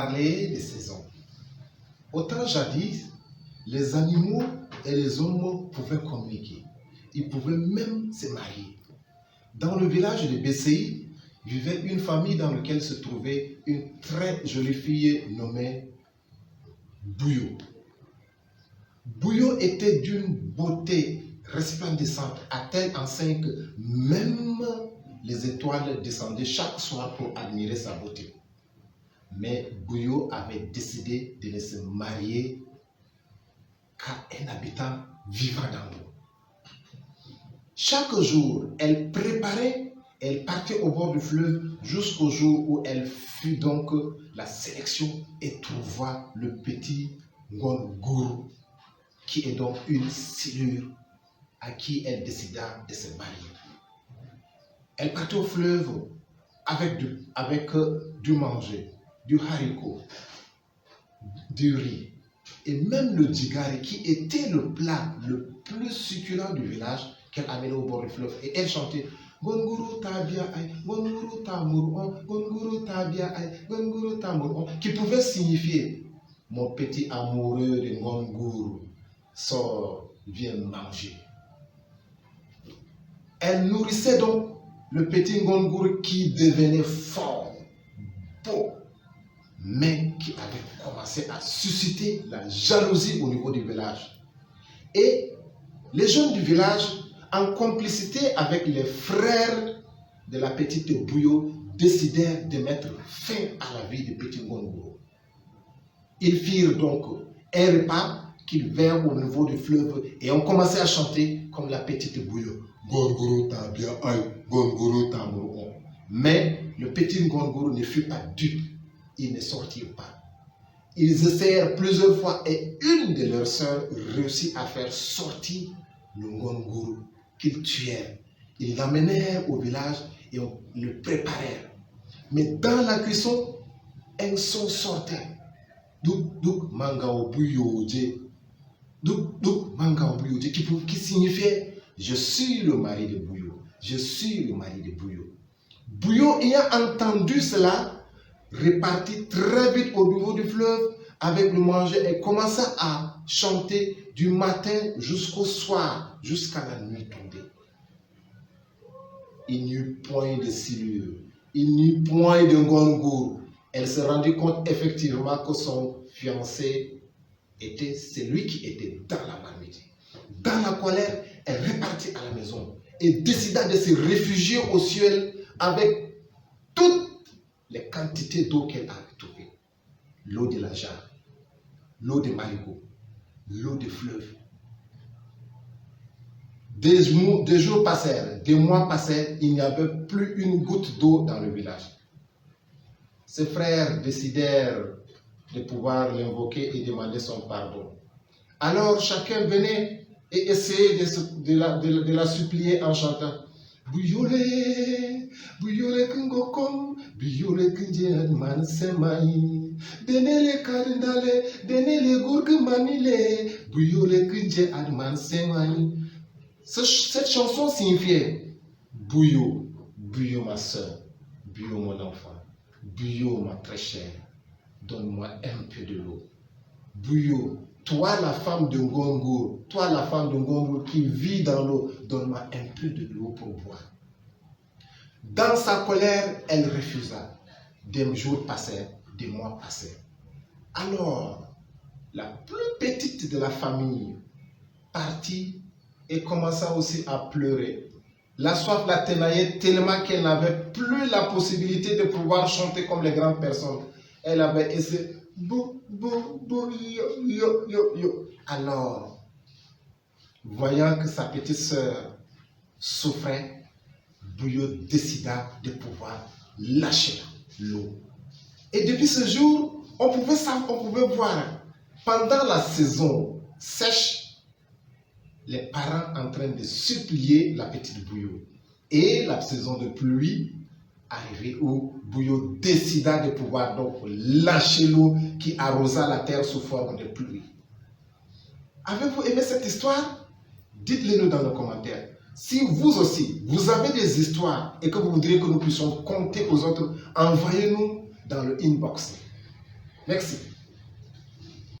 parler des saisons. Autant jadis, les animaux et les hommes pouvaient communiquer. Ils pouvaient même se marier. Dans le village de BCI, vivait une famille dans laquelle se trouvait une très jolie fille nommée Bouyo. Bouyo était d'une beauté resplendissante à telle enseigne que même les étoiles descendaient chaque soir pour admirer sa beauté. Mais Bouyo avait décidé de ne se marier qu'à un habitant vivant dans l'eau. Chaque jour, elle préparait, elle partait au bord du fleuve jusqu'au jour où elle fit donc la sélection et trouva le petit Ngonguru, qui est donc une silure à qui elle décida de se marier. Elle partait au fleuve avec du manger, du haricot, du riz et même le djigari qui était le plat le plus succulent du village qu'elle amenait au bord du fleuve. Et elle chantait Ngonguru tabia ay, Ngonguru tamuron, Ngonguru tabia ay, Ngonguru tamuron, qui pouvait signifier mon petit amoureux de Ngonguru, sort, viens manger. Elle nourrissait donc le petit Ngonguru qui devenait fort, beau, mais qui avait commencé à susciter la jalousie au niveau du village. Et les jeunes du village, en complicité avec les frères de la petite Bouyo, décidèrent de mettre fin à la vie du petit Ngonguru. Ils firent donc un repas qu'ils vinrent au niveau du fleuve et ont commencé à chanter comme la petite Bouyo. Ngonguru tabia ay, Ngonguru tamuron. Mais le petit Ngonguru ne fut pas dupe. Ils ne sortirent pas. Ils essayèrent plusieurs fois et une de leurs sœurs réussit à faire sortir le Ngonguru qu'ils tuèrent. Ils l'amenèrent au village et le préparèrent. Mais dans la cuisson, un son sortait. Douk douk mangao bouyoje. Douk douk mangao bouyoje, qui signifiait je suis le mari de Bouyo. Je suis le mari de Bouyo. Bouyo ayant entendu cela, repartit très vite au niveau du fleuve avec le manger et commença à chanter du matin jusqu'au soir, jusqu'à la nuit tombée. Il n'y eut point de silure, il n'y eut point de Ngonguru. Elle se rendit compte effectivement que son fiancé était celui qui était dans la marmite. Dans la colère, elle repartit à la maison et décida de se réfugier au ciel avec toutes les quantités d'eau qu'elle avait trouvées. L'eau de la jarre, l'eau de marigot, l'eau de fleuve. Des jours passèrent, des mois passèrent, il n'y avait plus une goutte d'eau dans le village. Ses frères décidèrent de pouvoir l'invoquer et demander son pardon. Alors chacun venait et essayait de la supplier en chantant Buyole, buyole kungokom, buyole kunje man semai. Denele karindale, denele gourgmanile, buyole kunje adman semai. Cette chanson signifiait Bouyo, Bouyo ma soeur, Bouyo mon enfant, Bouyo ma très chère, donne-moi un peu de l'eau. Bouyo, toi la femme de Ngonguru, toi la femme de Ngonguru qui vit dans l'eau, donne-moi un peu de l'eau pour boire. Dans sa colère, elle refusa. Des jours passèrent, des mois passèrent. Alors, la plus petite de la famille partit et commença aussi à pleurer. La soif la tenaillait tellement qu'elle n'avait plus la possibilité de pouvoir chanter comme les grandes personnes. Elle avait essayé. Bou, bou, bou, yo, yo, yo, yo. Alors, voyant que sa petite sœur souffrait, Bouyo décida de pouvoir lâcher l'eau. Et depuis ce jour, on pouvait voir pendant la saison sèche, les parents en train de supplier la petite Bouyo. Et la saison de pluie arrivée où Bouyo décida de pouvoir donc lâcher l'eau qui arrosa la terre sous forme de pluie. Avez-vous aimé cette histoire? Dites-le nous dans les commentaires. Si vous aussi, vous avez des histoires et que vous voudriez que nous puissions compter aux autres, envoyez-nous dans le inbox. Merci.